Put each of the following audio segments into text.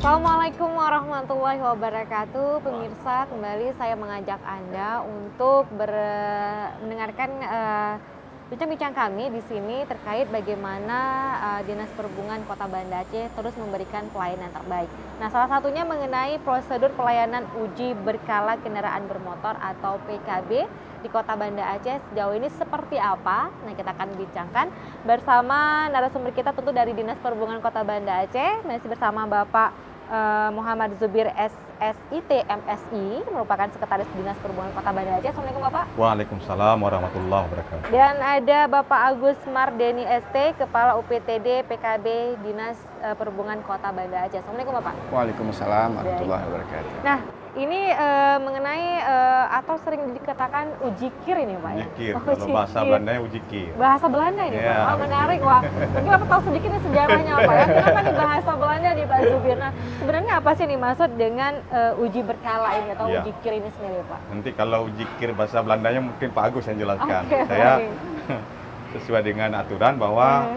Assalamualaikum warahmatullahi wabarakatuh. Pemirsa, kembali saya mengajak Anda untuk mendengarkan bincang-bincang kami di sini terkait bagaimana Dinas Perhubungan Kota Banda Aceh terus memberikan pelayanan terbaik. Nah, salah satunya mengenai prosedur pelayanan uji berkala kendaraan bermotor atau PKB di Kota Banda Aceh sejauh ini seperti apa? Nah, kita akan bincangkan bersama narasumber kita tentu dari Dinas Perhubungan Kota Banda Aceh, masih bersama Bapak Muhammad Zubir SSIT MSI, merupakan Sekretaris Dinas Perhubungan Kota Banda Aceh. Assalamualaikum Bapak. Waalaikumsalam warahmatullahi wabarakatuh. Dan ada Bapak Agus Mardeni ST, Kepala UPTD PKB Dinas Perhubungan Kota Banda Aceh. Assalamualaikum Bapak. Waalaikumsalam warahmatullahi wabarakatuh. Nah, ini mengenai atau sering dikatakan ujikir ini Pak ya? Ujikir, kalau bahasa Belandanya ujikir. Bahasa Belanda ini Ya. Pak, menarik Wah. Mungkin Bapak tahu sedikit nih sejarahnya apa ya? Kenapa nih bahasa Belanda nih Pak Zubir? Nah, sebenarnya apa sih nih maksud dengan uji berkala ini atau Ya. ujikir ini sendiri Pak? Nanti kalau ujikir bahasa Belandanya mungkin Pak Agus yang jelaskan. Oke, Saya baik. sesuai dengan aturan bahwa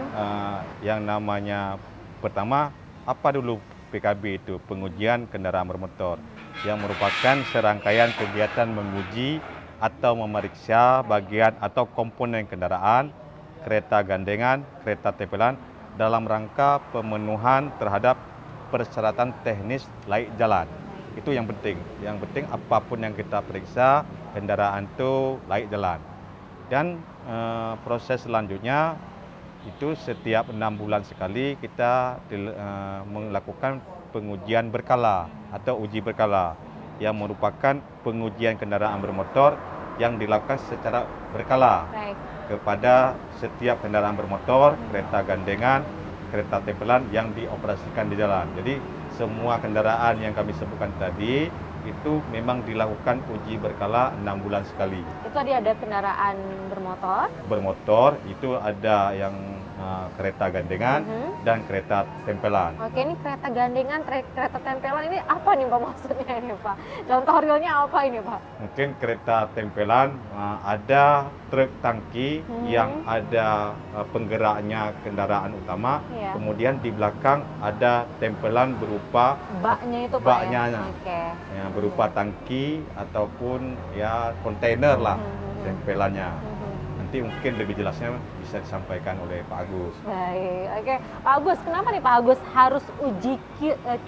yang namanya pertama, apa dulu PKB itu? Pengujian kendaraan bermotor, yang merupakan serangkaian kegiatan menguji atau memeriksa bagian atau komponen kendaraan, kereta gandengan, kereta tempelan dalam rangka pemenuhan terhadap persyaratan teknis layak jalan. Itu yang penting. Yang penting apapun yang kita periksa, kendaraan itu layak jalan. Dan proses selanjutnya itu setiap 6 bulan sekali kita melakukan pengujian berkala atau uji berkala, yang merupakan pengujian kendaraan bermotor yang dilakukan secara berkala. Baik. Kepada setiap kendaraan bermotor, kereta gandengan, kereta tempelan yang dioperasikan di jalan. Jadi semua kendaraan yang kami sebutkan tadi itu memang dilakukan uji berkala 6 bulan sekali. Itu tadi ada kendaraan bermotor. Bermotor itu ada yang kereta gandengan dan kereta tempelan. Oke, ini kereta gandengan, kereta tempelan ini apa nih Pak maksudnya ini Pak? Contoh realnya apa ini Pak? Mungkin kereta tempelan ada truk tangki yang ada penggeraknya kendaraan utama, Iya. kemudian di belakang ada tempelan berupa Baknya itu Pak baknya, ya? Oke. ya, berupa tangki ataupun ya kontainer lah tempelannya. Nanti mungkin lebih jelasnya bisa disampaikan oleh Pak Agus. Baik, oke. Pak Agus, kenapa nih Pak Agus harus uji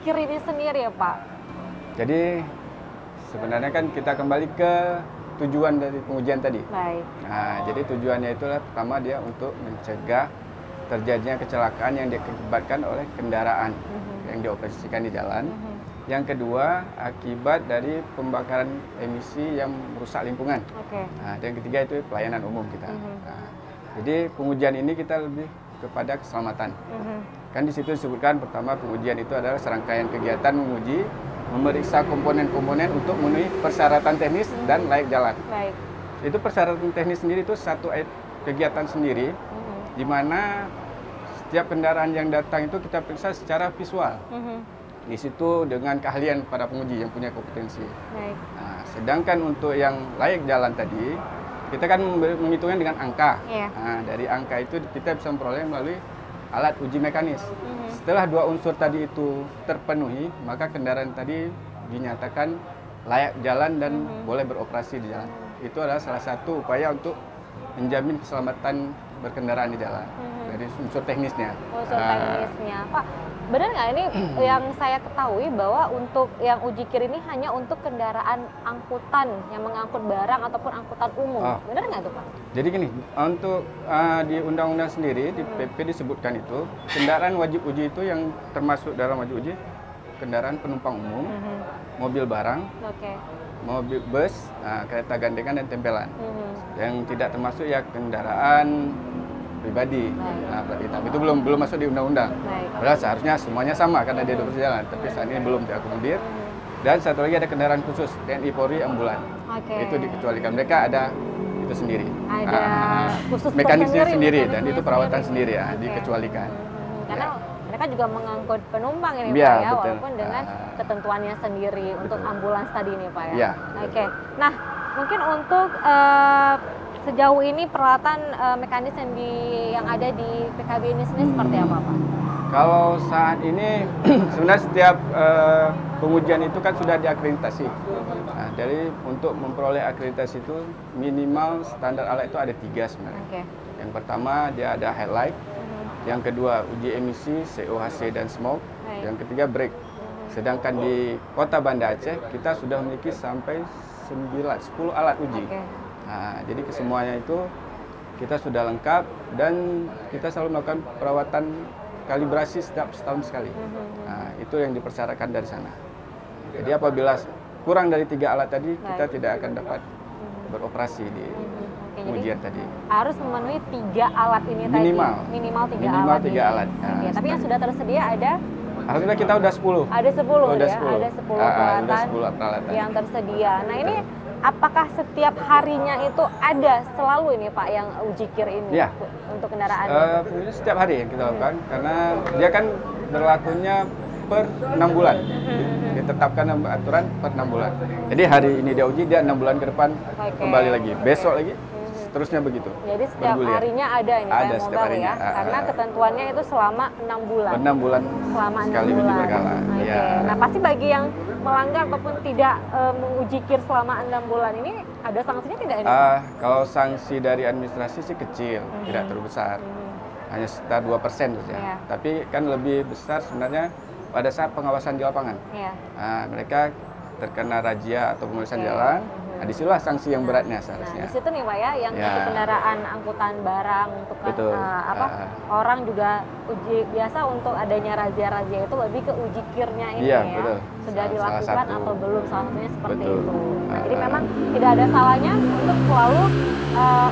kir ini sendiri ya Pak? Jadi sebenarnya kan kita kembali ke tujuan dari pengujian tadi. Baik. Nah, jadi tujuannya itulah pertama dia untuk mencegah terjadinya kecelakaan yang diakibatkan oleh kendaraan yang dioperasikan di jalan. Yang kedua, akibat dari pembakaran emisi yang merusak lingkungan. Oke. Nah, dan yang ketiga itu pelayanan umum kita. Nah, jadi pengujian ini kita lebih kepada keselamatan. Kan di situ disebutkan pertama pengujian itu adalah serangkaian kegiatan menguji, memeriksa komponen-komponen untuk memenuhi persyaratan teknis dan layak jalan. Baik. Itu persyaratan teknis sendiri itu satu kegiatan sendiri, di mana setiap kendaraan yang datang itu kita periksa secara visual. Di situ dengan keahlian para penguji yang punya kompetensi. Baik. Nah, sedangkan untuk yang layak jalan tadi, kita kan menghitungnya dengan angka. Iya. Nah, dari angka itu kita bisa memperoleh melalui alat uji mekanis. Setelah dua unsur tadi itu terpenuhi, maka kendaraan tadi dinyatakan layak jalan dan boleh beroperasi di jalan. Itu adalah salah satu upaya untuk menjamin keselamatan berkendaraan di jalan dari unsur teknisnya. Unsur teknisnya, Pak. Benar nggak ini yang saya ketahui bahwa untuk yang uji kir ini hanya untuk kendaraan angkutan yang mengangkut barang ataupun angkutan umum. Benar nggak itu Pak? Jadi gini, untuk di undang-undang sendiri di PP disebutkan itu kendaraan wajib uji itu yang termasuk dalam wajib uji kendaraan penumpang umum, mobil barang, mobil bus, kereta gandengan dan tempelan. Yang tidak termasuk ya kendaraan pribadi. Nah, berarti itu belum masuk di undang-undang. Padahal seharusnya semuanya sama karena dia beroperasi jalan, tapi saat ini belum diakomodir. Dan satu lagi ada kendaraan khusus TNI Polri ambulan. Itu dikecualikan, mereka ada itu sendiri. Ada khusus mekanisnya sendiri dan mekanisnya itu perawatan sendiri ya, dikecualikan. Karena mereka juga mengangkut penumpang ini Ya, Pak ya, betul. walaupun dengan ketentuannya sendiri untuk ambulans tadi ini Pak ya. Ya, Oke. Nah, mungkin untuk sejauh ini peralatan mekanis yang ada di PKB ini sendiri seperti apa Pak? Kalau saat ini sebenarnya setiap pengujian itu kan sudah diakreditasi. Nah, jadi untuk memperoleh akreditasi itu minimal standar alat itu ada 3 sebenarnya. Okay. Yang pertama dia ada headlight, yang kedua uji emisi COHC dan smoke, yang ketiga brake. Sedangkan di Kota Banda Aceh kita sudah memiliki sampai 10 alat uji. Okay. Nah, jadi kesemuanya itu kita sudah lengkap dan kita selalu melakukan perawatan kalibrasi setiap setahun sekali. Nah, itu yang dipersyaratkan dari sana. Jadi apabila kurang dari 3 alat tadi, kita tidak akan dapat beroperasi di ujian tadi. Harus memenuhi 3 alat ini minimal. tadi. Minimal 3 minimal alat. 3 alat. Nah, tapi yang sudah tersedia ada? Alhamdulillah kita udah 10. Ada 10 udah ya, 10. ada 10 peralatan udah 10 peralatan yang tersedia. Nah ini apakah setiap harinya itu ada selalu ini Pak yang uji kir ini ya. untuk kendaraan? Setiap hari yang kita lakukan karena dia kan berlakunya per 6 bulan. Ditetapkan aturan per 6 bulan. Jadi hari ini dia uji, dia 6 bulan ke depan kembali lagi. Besok lagi, seterusnya begitu. Jadi setiap harinya ada ini ada Pak setiap harinya. ya? Karena ketentuannya itu selama 6 bulan. 6 bulan selama 6 sekali bulan. uji berkala. Okay. Ya. Nah pasti bagi yang melanggar ataupun tidak menguji kir selama 6 bulan ini ada sanksinya tidak ini? Kalau sanksi dari administrasi sih kecil, tidak terlalu besar. Hanya sekitar 2% saja. Yeah. Tapi kan lebih besar sebenarnya pada saat pengawasan di lapangan. Yeah. Nah, mereka terkena razia atau pemeriksaan jalan, nah, disitulah sanksi yang beratnya seharusnya. Nah, di situ nih Pak ya, yang untuk kendaraan angkutan barang, untuk orang juga biasa untuk adanya razia-razia itu lebih ke uji kirnya ini ya. Betul. Sudah dilakukan atau belum, salah satunya seperti itu. Nah, jadi memang tidak ada salahnya untuk selalu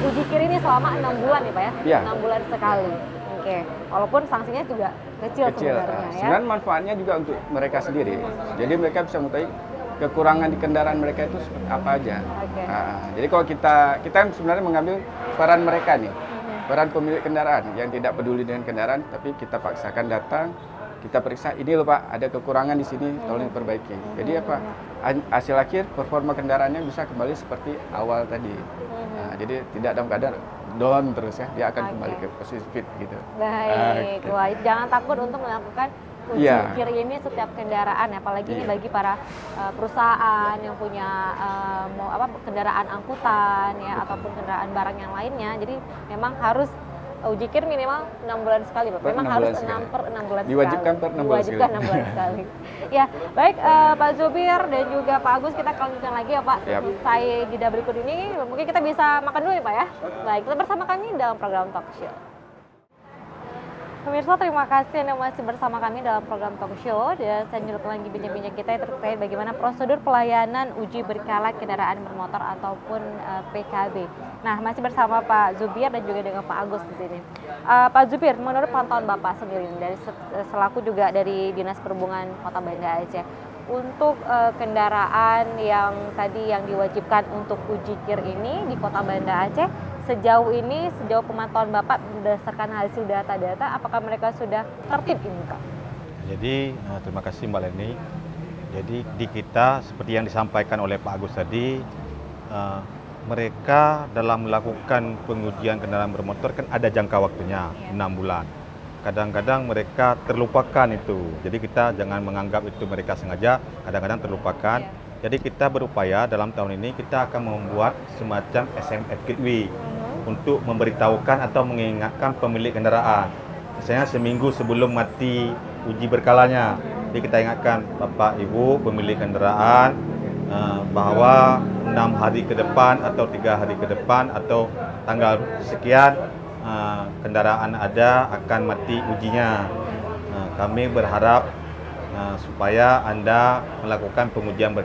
uji kir ini selama 6 bulan nih Pak ya, ya. 6 bulan sekali. Oke, walaupun sanksinya juga kecil sebenarnya ya. Sebenarnya manfaatnya juga untuk mereka sendiri. Jadi mereka bisa mengetahui kekurangan di kendaraan mereka itu apa aja. Okay. Jadi kalau kita sebenarnya mengambil peran mereka nih, peran pemilik kendaraan yang tidak peduli dengan kendaraan, tapi kita paksakan datang, kita periksa, ini loh Pak, ada kekurangan di sini, tolong diperbaiki. Jadi apa? Hasil akhir performa kendaraannya bisa kembali seperti awal tadi. Jadi tidak dalam keadaan down terus ya, dia akan kembali ke posisi fit gitu. Baik, wah jangan takut untuk melakukan uji kir ini setiap kendaraan, apalagi ini bagi para perusahaan yang punya kendaraan angkutan ya ataupun kendaraan barang yang lainnya. Jadi memang harus uji kir minimal 6 bulan sekali, Pak. Memang harus 6 per 6 bulan Diwajibkan sekali. per 6 bulan Diwajibkan 6 bulan sekali. Ya, baik Pak Zubir dan juga Pak Agus, kita lanjutkan lagi ya Pak. Saya jeda berikut ini, mungkin kita bisa makan dulu ya Pak ya. Baik, tetap bersama kami dalam program Talk Show. Pemirsa, terima kasih Anda masih bersama kami dalam program Talk Show, dan saya lanjutkan lagi bincang-bincang kita terkait bagaimana prosedur pelayanan uji berkala kendaraan bermotor ataupun PKB. Nah, masih bersama Pak Zubir dan juga dengan Pak Agus di sini. Pak Zubir, menurut pantauan Bapak sendiri dari selaku juga dari Dinas Perhubungan Kota Banda Aceh, untuk kendaraan yang tadi yang diwajibkan untuk uji kir ini di Kota Banda Aceh, sejauh pemantauan Bapak berdasarkan hasil data-data, apakah mereka sudah tertib ini Pak? Jadi terima kasih Mbak Leni. Jadi di kita seperti yang disampaikan oleh Pak Agus tadi, mereka dalam melakukan pengujian kendaraan bermotor kan ada jangka waktunya 6 bulan. Kadang-kadang mereka terlupakan itu. Jadi kita jangan menganggap itu mereka sengaja, kadang-kadang terlupakan. Jadi kita berupaya dalam tahun ini kita akan membuat semacam SMS Gateway untuk memberitahukan atau mengingatkan pemilik kendaraan. Misalnya seminggu sebelum mati uji berkalanya, jadi kita ingatkan Bapak Ibu pemilik kendaraan bahwa 6 hari ke depan atau 3 hari ke depan atau tanggal sekian kendaraan ada akan mati ujinya. Kami berharap supaya Anda melakukan pengujian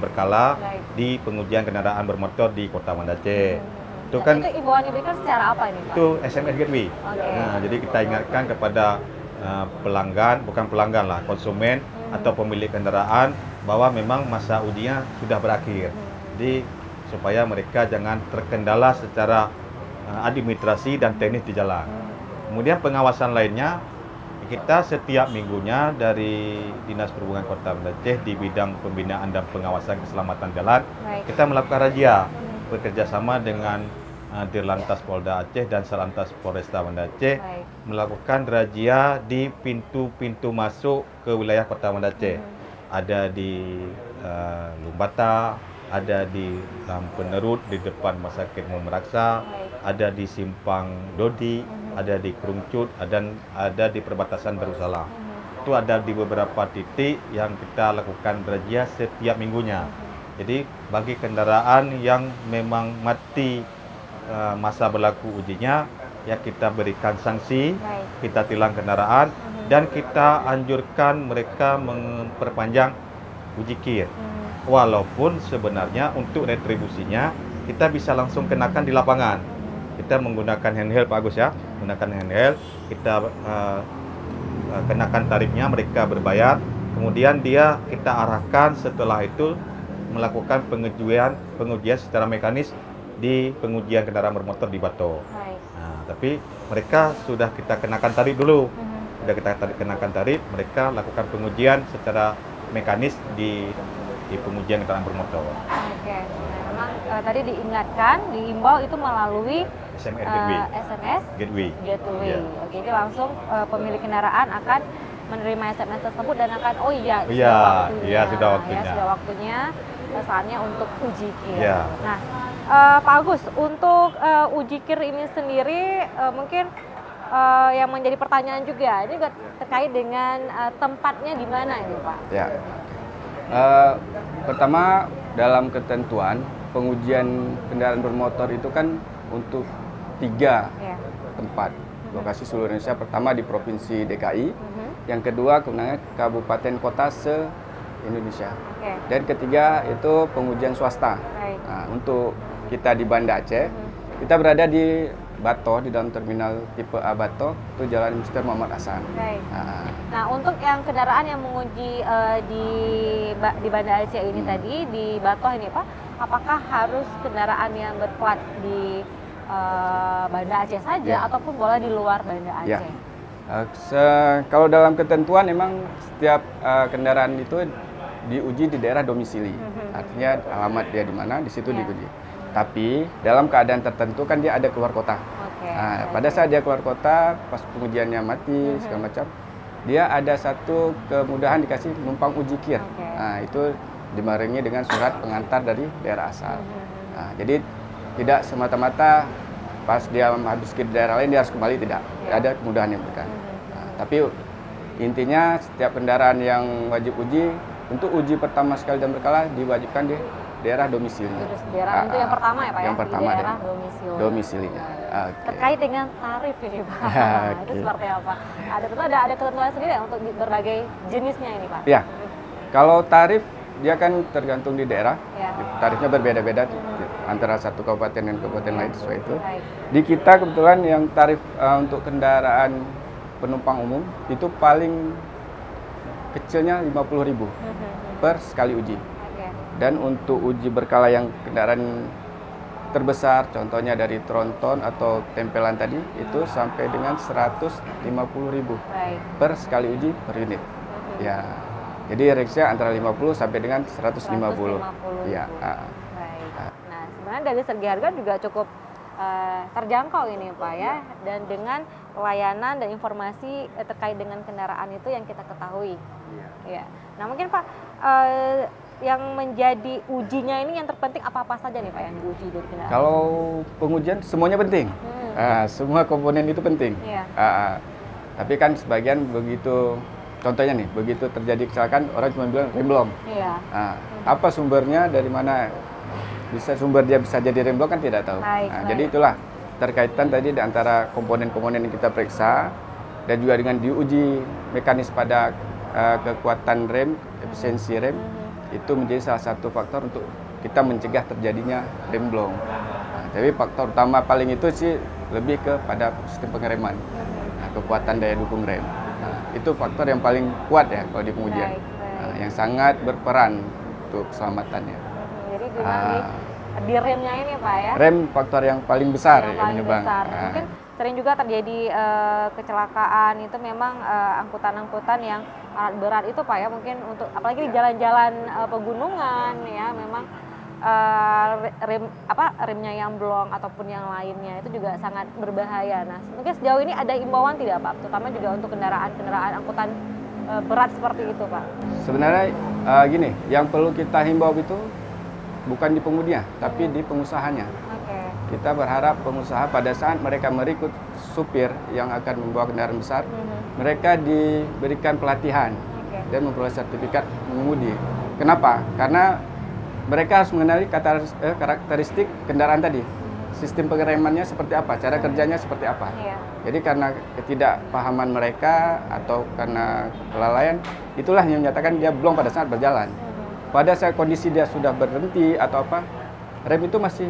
berkala di pengujian kendaraan bermotor di Kota Banda Aceh. Itu kan itu imbauan diberikan secara apa ini Pak? Itu SMS Gateway. Nah, jadi kita ingatkan kepada konsumen atau pemilik kendaraan bahwa memang masa ujinya sudah berakhir. Jadi supaya mereka jangan terkendala secara administrasi dan teknis di jalan. Kemudian pengawasan lainnya, kita setiap minggunya dari Dinas Perhubungan Kota Banda Aceh di bidang pembinaan dan pengawasan keselamatan jalan, kita melakukan razia bekerjasama dengan Dirlantas Polda Aceh dan Salantas Polresta Banda Aceh Baik. melakukan razia di pintu-pintu masuk ke wilayah Kota Banda Aceh. Ada di Lumbata, ada di Penerut di depan Rumah Sakit Muhammad Raksa, ada di Simpang Dodi, ada di Krungcut, dan ada di perbatasan Darussalam. Itu ada di beberapa titik yang kita lakukan razia setiap minggunya. Jadi bagi kendaraan yang memang mati masa berlaku ujinya, ya kita berikan sanksi, kita tilang kendaraan, dan kita anjurkan mereka memperpanjang uji kir. Walaupun sebenarnya untuk retribusinya kita bisa langsung kenakan di lapangan. Kita menggunakan handheld Pak Agus ya, menggunakan handheld, kita kenakan tarifnya, mereka berbayar, kemudian kita arahkan setelah itu melakukan pengujian secara mekanis di pengujian kendaraan bermotor di Bato. Nah, tapi mereka sudah kita kenakan tarif dulu. Sudah kita kenakan tarif, mereka lakukan pengujian secara mekanis di pengujian kendaraan bermotor. Oke, memang tadi diingatkan, diimbau itu melalui SMS Gateway. SMS Gateway. Gateway. Oke, jadi langsung pemilik kendaraan akan menerima SMS tersebut dan akan sudah waktunya. Sudah waktunya saatnya untuk uji kir. Ya. Nah, Pak Agus, untuk uji kir ini sendiri mungkin yang menjadi pertanyaan juga, ini terkait dengan tempatnya di mana ini Pak? Ya. Pertama, dalam ketentuan pengujian kendaraan bermotor itu kan untuk 3 tempat lokasi seluruh Indonesia. Pertama di Provinsi DKI, yang kedua kewenangan kabupaten kota se-Indonesia, dan ketiga itu pengujian swasta. Nah, untuk kita di Banda Aceh, kita berada di Bato, di dalam terminal tipe A Bato, itu Jalan Mr. Muhammad Hasan. Nah, untuk yang kendaraan yang menguji di Banda Aceh ini tadi, di Bato ini Pak, apakah harus kendaraan yang berplat di Banda Aceh saja ataupun boleh di luar Banda Aceh? Kalau dalam ketentuan memang setiap kendaraan itu diuji di daerah domisili. Artinya alamat dia di mana, di situ diuji. Tapi dalam keadaan tertentu kan dia ada keluar kota. Nah, pada saat dia keluar kota, pas pengujiannya mati segala macam, dia ada satu kemudahan dikasih numpang uji kir. Nah, itu dibarengi dengan surat pengantar dari daerah asal. Nah, jadi tidak semata-mata pas dia habis ke daerah lain dia harus kembali, tidak. Ada kemudahan yang diberikan. Nah, tapi intinya setiap kendaraan yang wajib uji, untuk uji pertama sekali dan berkala diwajibkan di daerah domisilinya. Daerah itu yang pertama ya Pak yang ya? Pertama daerah domisilinya. Terkait dengan tarif ini Pak, itu seperti apa? Ada ketentuan sendiri ya untuk berbagai jenisnya ini Pak? Ya, kalau tarif dia kan tergantung di daerah, tarifnya berbeda-beda antara satu kabupaten dan kabupaten lain sesuai itu. Di kita kebetulan yang tarif untuk kendaraan penumpang umum itu paling kecilnya 50.000 per sekali uji. Dan untuk uji berkala yang kendaraan terbesar, contohnya dari tronton atau tempelan tadi, itu sampai dengan 150.000 per sekali uji per unit. Ya, jadi range-nya antara 50 sampai dengan 150. Ya. Nah, sebenarnya dari segi harga juga cukup terjangkau ini Pak ya, dan dengan pelayanan dan informasi terkait dengan kendaraan itu yang kita ketahui. Ya. Nah, mungkin Pak yang menjadi ujinya ini yang terpenting apa-apa saja nih Pak yang diuji dari kendaraan? Kalau pengujian semuanya penting, semua komponen itu penting. Tapi kan sebagian begitu, contohnya nih, begitu terjadi kecelakaan orang cuma bilang remblong. Apa sumbernya, dari mana sumber dia bisa jadi remblong kan tidak tahu. Jadi itulah terkaitan tadi di antara komponen-komponen yang kita periksa dan juga dengan diuji mekanis pada kekuatan rem, efisiensi rem. Itu menjadi salah satu faktor untuk kita mencegah terjadinya remblong. Tapi faktor utama paling itu sih lebih kepada sistem pengereman, kekuatan daya dukung rem. Itu faktor yang paling kuat ya kalau di pengujian, yang sangat berperan untuk keselamatannya. Jadi di remnya ini Pak ya? Rem faktor yang paling besar yang menyumbang. Mungkin sering juga terjadi kecelakaan itu memang angkutan-angkutan yang alat berat itu Pak ya, mungkin untuk apalagi di jalan-jalan pegunungan ya, memang remnya yang blong ataupun yang lainnya itu juga sangat berbahaya. Nah, mungkin sejauh ini ada imbauan tidak Pak, terutama juga untuk kendaraan angkutan berat seperti itu Pak? Sebenarnya gini, yang perlu kita himbau itu bukan di pengemudinya, tapi di pengusahanya. Kita berharap pengusaha pada saat mereka merekrut supir yang akan membawa kendaraan besar, mereka diberikan pelatihan dan memperoleh sertifikat mengemudi. Kenapa? Karena mereka harus mengenali karakteristik kendaraan tadi. Sistem pengeremannya seperti apa, cara kerjanya seperti apa. Jadi karena ketidakpahaman mereka atau karena kelalaian, itulah yang menyatakan dia blong pada saat berjalan. Pada saat kondisi dia sudah berhenti atau apa, rem itu masih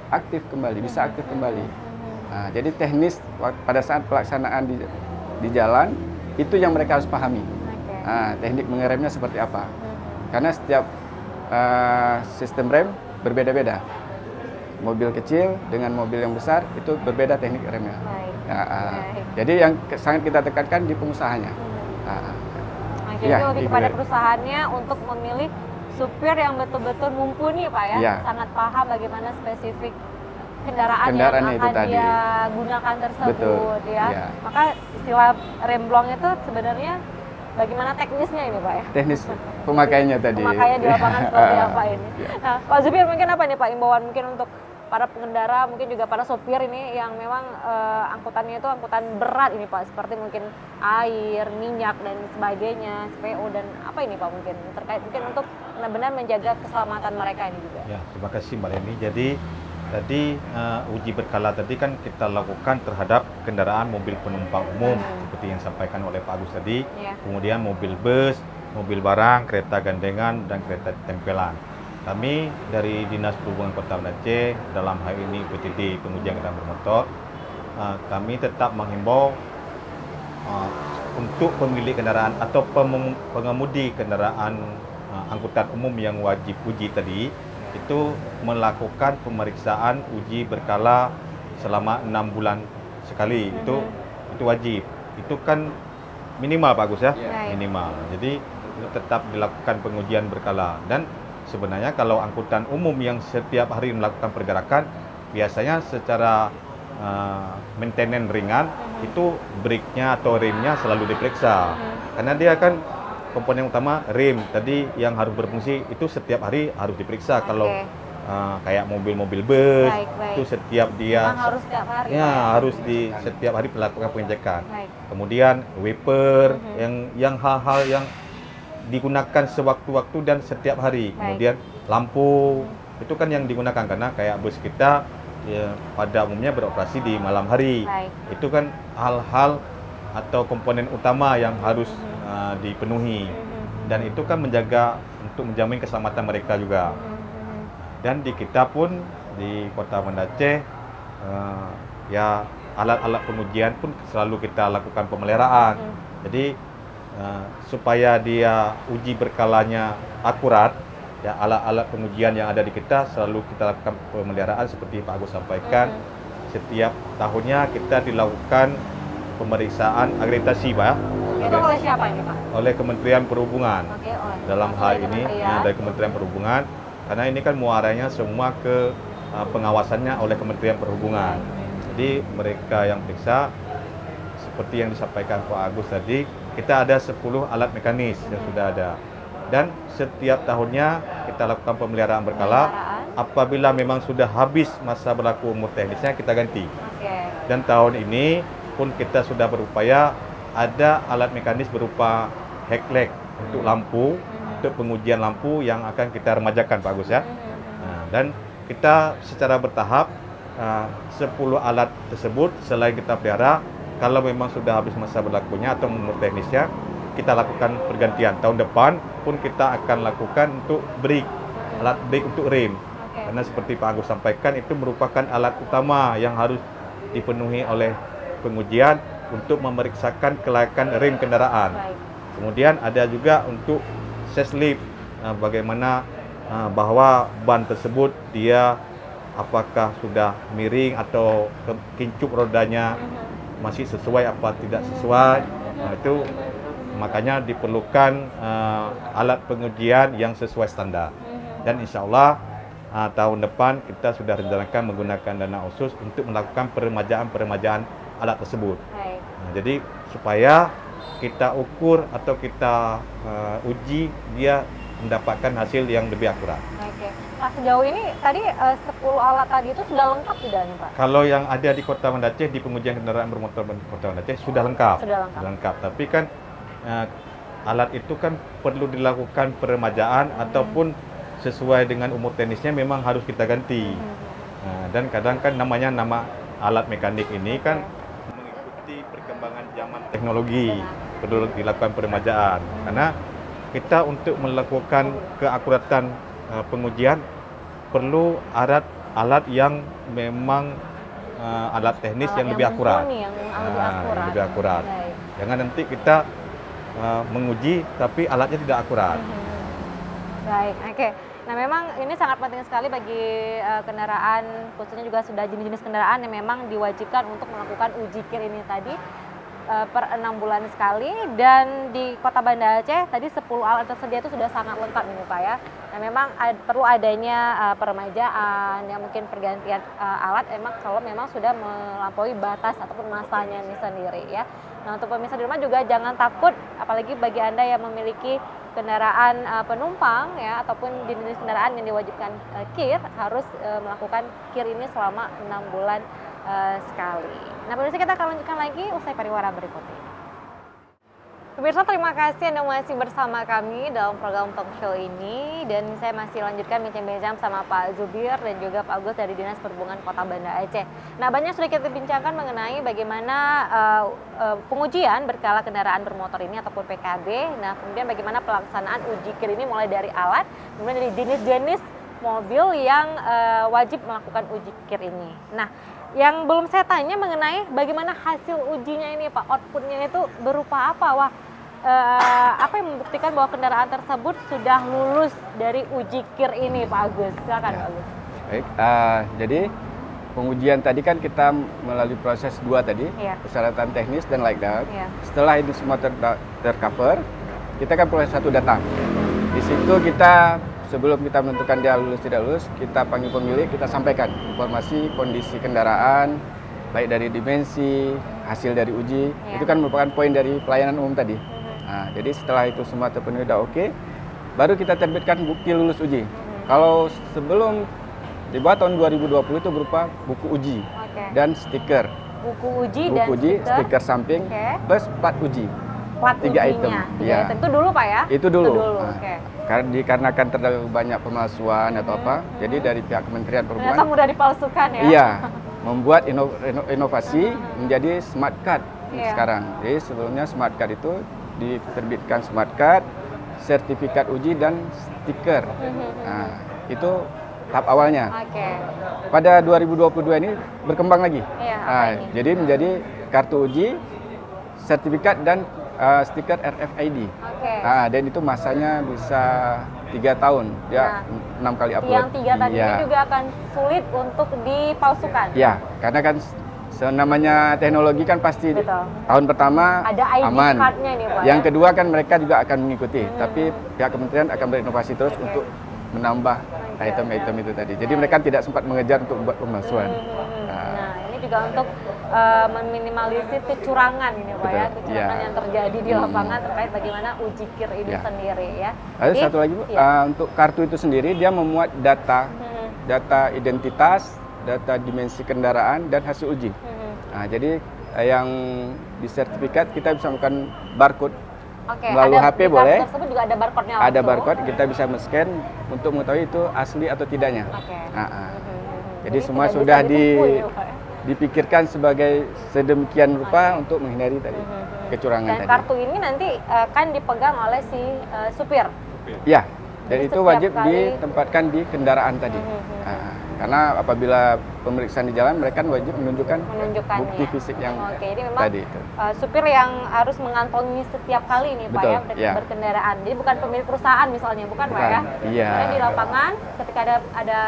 aktif kembali, bisa aktif kembali. Nah, jadi teknis pada saat pelaksanaan di jalan, itu yang mereka harus pahami. Nah, teknik mengeremnya seperti apa. Karena setiap sistem rem berbeda-beda. Mobil kecil dengan mobil yang besar itu berbeda teknik remnya. Jadi yang sangat kita tekankan di pengusahanya. Jadi lebih kepada perusahaannya untuk memilih supir yang betul-betul mumpuni Pak ya, sangat paham bagaimana spesifik kendaraan yang akan dia gunakan tersebut. Maka istilah rem blong itu sebenarnya bagaimana teknisnya ini Pak ya? Teknis pemakaiannya tadi. Pemakaiannya di lapangan seperti apa ini. Nah, Pak Zubir mungkin apa nih Pak imbauan mungkin untuk para pengendara, mungkin juga para sopir ini yang memang angkutannya itu angkutan berat ini Pak, seperti mungkin air, minyak dan sebagainya, CPO dan apa ini Pak mungkin terkait mungkin untuk benar-benar menjaga keselamatan mereka ini juga. Ya, terima kasih Mbak Leni. Jadi tadi uji berkala tadi kan kita lakukan terhadap kendaraan mobil penumpang umum seperti yang disampaikan oleh Pak Agus tadi, kemudian mobil bus, mobil barang, kereta gandengan dan kereta tempelan. Kami dari Dinas Perhubungan Kota Banda Aceh dalam hal ini PTD pengujian kendaraan bermotor, kami tetap menghimbau untuk pemilik kendaraan atau pengemudi kendaraan angkutan umum yang wajib uji tadi itu melakukan pemeriksaan uji berkala selama 6 bulan sekali. Itu wajib. Itu kan minimal Pak Agus ya, minimal. Jadi itu tetap dilakukan pengujian berkala. Dan sebenarnya kalau angkutan umum yang setiap hari melakukan pergerakan, biasanya secara maintenance ringan itu brake-nya atau remnya selalu diperiksa. Karena dia kan komponen utama rem tadi yang harus berfungsi itu setiap hari harus diperiksa. Kalau kayak mobil-mobil bus itu setiap dia harus setiap hari. Ya, harus setiap hari melakukan pengecekan. Kemudian wiper yang hal-hal yang digunakan sewaktu-waktu dan setiap hari. Kemudian lampu itu kan yang digunakan karena kayak bus kita ya, pada umumnya beroperasi di malam hari. Itu kan hal-hal atau komponen utama yang harus dipenuhi, dan itu kan menjaga untuk menjamin keselamatan mereka juga. Dan di kita pun di Kota Banda Aceh ya alat-alat pengujian pun selalu kita lakukan pemeliharaan. Jadi supaya dia uji berkalanya akurat, ya alat-alat pengujian yang ada di kita selalu kita lakukan pemeliharaan seperti Pak Agus sampaikan. Setiap tahunnya kita dilakukan pemeriksaan akreditasi Pak. Itu oleh siapa ini Pak? Oleh Kementerian Perhubungan. Dalam hal ini dari Kementerian Perhubungan, karena ini kan muaranya semua ke pengawasannya oleh Kementerian Perhubungan. Jadi mereka yang periksa seperti yang disampaikan Pak Agus tadi, kita ada 10 alat mekanis yang sudah ada. Dan setiap tahunnya kita lakukan pemeliharaan berkala. Apabila memang sudah habis masa berlaku umur teknisnya, kita ganti. Dan tahun ini pun kita sudah berupaya ada alat mekanis berupa headlight untuk lampu, untuk pengujian lampu yang akan kita remajakan Pak Agus ya. Dan kita secara bertahap 10 alat tersebut selain kita pelihara, kalau memang sudah habis masa berlakunya atau umur teknisnya, kita lakukan pergantian. Tahun depan pun kita akan lakukan untuk brake, alat brake untuk rem. Karena seperti Pak Agus sampaikan, itu merupakan alat utama yang harus dipenuhi oleh pengujian untuk memeriksakan kelayakan rem kendaraan. Kemudian ada juga untuk sales lift, bagaimana bahwa ban tersebut dia apakah sudah miring atau kincup rodanya masih sesuai apa tidak sesuai. Itu makanya diperlukan alat pengujian yang sesuai standar. Dan insya Allah tahun depan kita sudah rencanakan menggunakan dana khusus untuk melakukan peremajaan alat tersebut. Baik. Nah, jadi supaya kita ukur atau kita uji dia mendapatkan hasil yang lebih akurat. Oke. Nah, sejauh ini tadi 10 alat tadi itu sudah lengkap tidak nih Pak? Kalau yang ada di Kota Banda Aceh di pengujian kendaraan bermotor Kota Banda Aceh sudah lengkap. Sudah lengkap. Tapi kan alat itu kan perlu dilakukan peremajaan ataupun sesuai dengan umur teknisnya memang harus kita ganti. Dan kadang kan namanya nama alat mekanik ini kan mengikuti perkembangan zaman teknologi, perlu dilakukan peremajaan. Karena kita untuk melakukan keakuratan pengujian perlu alat yang memang alat teknis yang lebih akurat. Lebih akurat. Jangan nanti kita menguji tapi alatnya tidak akurat. Baik, oke. Nah memang ini sangat penting sekali bagi kendaraan, khususnya juga sudah jenis-jenis kendaraan yang memang diwajibkan untuk melakukan uji KIR ini tadi per 6 bulan sekali, dan di Kota Banda Aceh tadi 10 alat tersedia itu sudah sangat lengkap ini Pak ya. Nah memang perlu adanya peremajaan, ya mungkin pergantian alat kalau memang sudah melampaui batas ataupun masanya ini sendiri ya. Nah untuk pemirsa di rumah juga jangan takut, apalagi bagi Anda yang memiliki kendaraan penumpang ya ataupun jenis kendaraan yang diwajibkan KIR harus melakukan KIR ini selama 6 bulan sekali. Nah pemirsa, kita akan lanjutkan lagi usai pariwara berikut ini. Pemirsa, terima kasih Anda masih bersama kami dalam program talk show ini, dan saya masih lanjutkan bincang-bincang sama Pak Zubir dan juga Pak Agus dari Dinas Perhubungan Kota Banda Aceh. Nah banyak sudah kita bincangkan mengenai bagaimana pengujian berkala kendaraan bermotor ini ataupun PKB. Nah kemudian bagaimana pelaksanaan uji KIR ini mulai dari alat, kemudian dari jenis-jenis mobil yang wajib melakukan uji KIR ini. Nah yang belum saya tanya mengenai bagaimana hasil ujinya ini Pak, outputnya itu berupa apa? Wah, apa yang membuktikan bahwa kendaraan tersebut sudah lulus dari uji KIR ini Pak Agus? Silakan Pak Agus. Baik, jadi pengujian tadi kan kita melalui proses 2 tadi, persyaratan teknis dan like that. Setelah ini semua tercover, kita kan proses 1 datang. Di situ kita sebelum kita menentukan dia lulus tidak lulus, kita panggil pemilik, kita sampaikan informasi kondisi kendaraan, baik dari dimensi, hasil dari uji, itu kan merupakan poin dari pelayanan umum tadi. Nah, jadi setelah itu semua terpenuhi sudah oke, baru kita terbitkan bukti lulus uji. Kalau sebelum di bawah tahun 2020 itu berupa buku uji dan stiker. Buku uji dan stiker samping plus plat uji. Plat 3 item. Ya. Item itu dulu Pak ya? Itu dulu. Nah, dikarenakan terlalu banyak pemalsuan atau apa, jadi dari pihak Kementerian Perhubungan ternyata mudah dipalsukan ya? Iya, membuat inovasi menjadi smart card sekarang. Jadi sebelumnya smart card itu diterbitkan smart card, sertifikat uji dan stiker. Nah, itu tahap awalnya. Pada 2022 ini berkembang lagi. Jadi menjadi kartu uji, sertifikat dan stiker RFID. Dan itu masanya bisa 3 tahun, ya 6 kali upload. Yang 3 tadi ini juga akan sulit untuk dipalsukan. Ya, karena kan namanya teknologi kan pasti tahun pertama ada ID aman. card-nya nih Pak. Yang kedua kan mereka juga akan mengikuti, tapi pihak kementerian akan berinovasi terus untuk menambah item-item itu tadi. Jadi mereka tidak sempat mengejar untuk membuat pemalsuan. Nah, ini juga untuk meminimalisir kecurangan ini Pak ya, kecurangan yang terjadi di lapangan terkait bagaimana uji KIR ini sendiri ya. Ada satu lagi Bu, untuk kartu itu sendiri dia memuat data identitas, data dimensi kendaraan dan hasil uji. Nah, jadi yang di sertifikat kita bisa melakukan barcode melalui HP boleh. Tersebut juga ada barcode-nya langsung. Ada barcode, kita bisa men-scan untuk mengetahui itu asli atau tidaknya. Jadi semua sudah dipikirkan sebagai sedemikian rupa untuk menghindari tadi kecurangan tadi. Dan kartu ini nanti akan dipegang oleh si supir. Ya, dan itu wajib ditempatkan di kendaraan tadi. Karena apabila pemeriksaan di jalan, mereka wajib menunjukkan bukti fisik yang jadi memang tadi itu. Supir yang harus mengantongi setiap kali nih Pak ya berkendaraan. Jadi bukan pemilik perusahaan misalnya, bukan Pak ya? Karena di lapangan ketika ada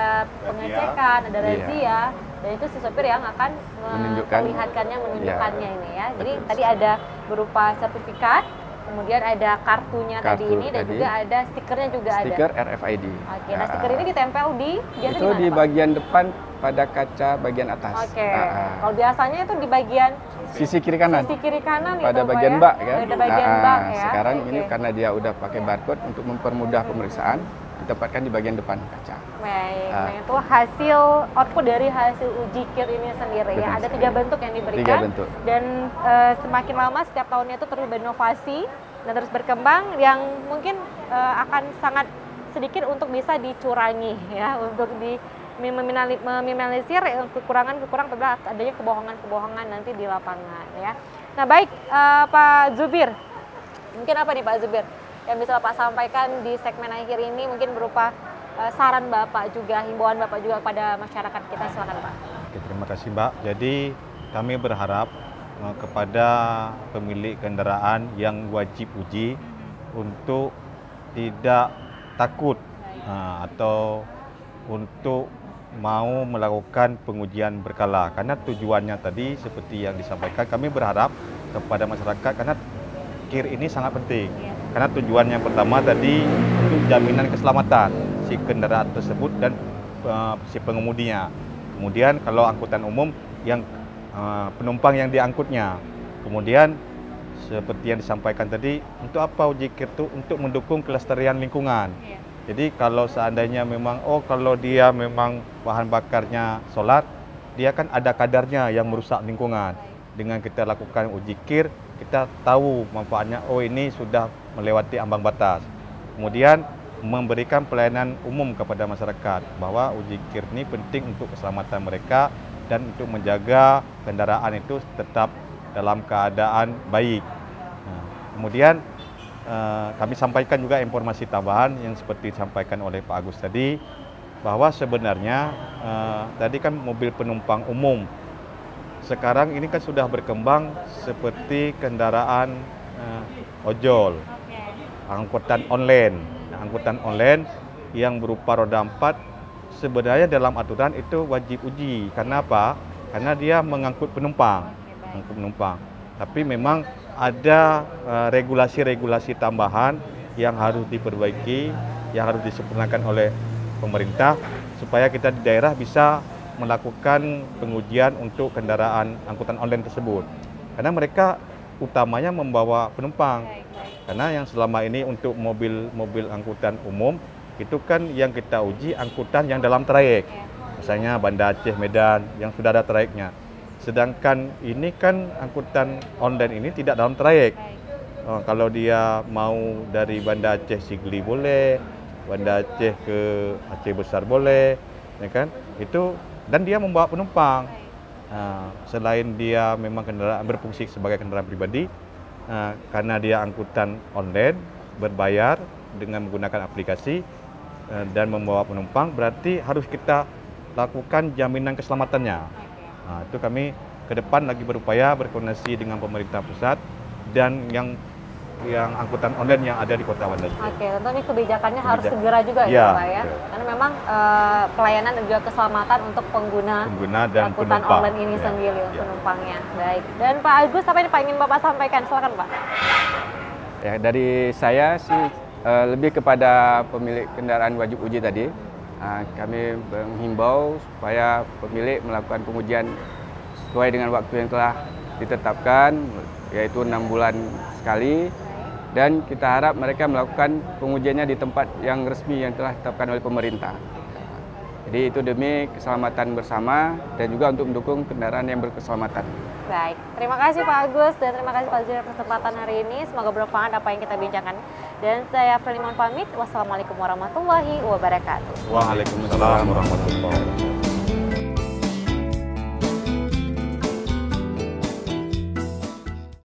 pengecekan, ada razia, dan itu si supir yang akan menunjukkannya ini ya. Jadi tadi ada berupa sertifikat, kemudian ada kartunya tadi Kartu ini, dan tadi. juga ada stikernya juga Stiker ada. RFID. Oke, nah stiker ini ditempel di biasa Itu di mana, di Pak? bagian depan pada kaca bagian atas. Oke, kalau biasanya itu di bagian Sisi kiri kanan. sisi kiri kanan Pada itu, Pak, bagian ya? bak kan. Pada bagian bak ya. Sekarang Oke. ini karena dia udah pakai barcode untuk mempermudah pemeriksaan, ditempatkan di bagian depan kaca. Baik, nah itu hasil output dari hasil uji KIR ini sendiri ya. Benar Ada sekali. 3 bentuk yang diberikan. 3 bentuk. Dan semakin lama setiap tahunnya itu terus berinovasi dan terus berkembang, yang mungkin akan sangat sedikit untuk bisa dicurangi ya, untuk meminimalisir kekurangan-kekurangan pada adanya kebohongan-kebohongan nanti di lapangan ya. Nah baik, Pak Zubir, mungkin apa nih Pak Zubir yang bisa Bapak sampaikan di segmen akhir ini, mungkin berupa saran Bapak juga, himbauan Bapak juga kepada masyarakat kita, silakan Pak. Oke, terima kasih Mbak. Jadi kami berharap kepada pemilik kendaraan yang wajib uji untuk tidak takut atau untuk mau melakukan pengujian berkala, karena tujuannya tadi seperti yang disampaikan, kami berharap kepada masyarakat karena KIR ini sangat penting. Karena tujuannya pertama tadi untuk jaminan keselamatan si kendaraan tersebut dan si pengemudinya. Kemudian kalau angkutan umum yang penumpang yang diangkutnya. Kemudian seperti yang disampaikan tadi, untuk apa uji KIR itu? Untuk mendukung kelestarian lingkungan. Jadi kalau seandainya memang, kalau dia memang bahan bakarnya solar, dia kan ada kadarnya yang merusak lingkungan. Dengan kita lakukan uji KIR, kita tahu manfaatnya, ini sudah melewati ambang batas. Kemudian memberikan pelayanan umum kepada masyarakat, bahwa uji KIR ini penting untuk keselamatan mereka dan untuk menjaga kendaraan itu tetap dalam keadaan baik. Nah, kemudian kami sampaikan juga informasi tambahan yang seperti disampaikan oleh Pak Agus tadi, bahwa sebenarnya tadi kan mobil penumpang umum sekarang ini kan sudah berkembang seperti kendaraan ojol, angkutan online. Nah, angkutan online yang berupa roda 4 sebenarnya dalam aturan itu wajib uji. Karena apa? Karena dia mengangkut penumpang. Tapi memang ada regulasi-regulasi tambahan yang harus diperbaiki, yang harus disempurnakan oleh pemerintah supaya kita di daerah bisa melakukan pengujian untuk kendaraan angkutan online tersebut. Karena mereka utamanya membawa penumpang. Karena yang selama ini untuk mobil angkutan umum itu kan yang kita uji angkutan yang dalam trayek. Misalnya Banda Aceh, Medan yang sudah ada trayeknya. Sedangkan ini kan angkutan online ini tidak dalam trayek. Kalau dia mau dari Banda Aceh Sigli boleh, Banda Aceh ke Aceh Besar boleh, ya kan? Itu, dan dia membawa penumpang. Selain dia memang kendaraan berfungsi sebagai kendaraan pribadi, karena dia angkutan online berbayar dengan menggunakan aplikasi dan membawa penumpang, berarti harus kita lakukan jaminan keselamatannya. Itu kami ke depan lagi berupaya berkoordinasi dengan pemerintah pusat dan yang angkutan online yang ada di Kota Banda Aceh. Oke, tentu ini kebijakannya harus segera juga ya Pak ya. Karena memang pelayanan dan juga keselamatan untuk pengguna dan angkutan penumpang online ini sendiri, penumpangnya. Baik. Dan Pak Agus, apa yang Pak ingin Bapak sampaikan? Silakan Pak. Ya, dari saya sih lebih kepada pemilik kendaraan wajib uji tadi. Kami menghimbau supaya pemilik melakukan pengujian sesuai dengan waktu yang telah ditetapkan, yaitu 6 bulan sekali, dan kita harap mereka melakukan pengujiannya di tempat yang resmi yang telah ditetapkan oleh pemerintah. Jadi itu demi keselamatan bersama dan juga untuk mendukung kendaraan yang berkeselamatan. Baik, terima kasih Pak Agus dan terima kasih Pak Zul atas kesempatan hari ini. Semoga bermanfaat apa yang kita bincangkan. Dan saya Frelly mohon pamit. Wassalamualaikum warahmatullahi wabarakatuh. Waalaikumsalam warahmatullahi wabarakatuh.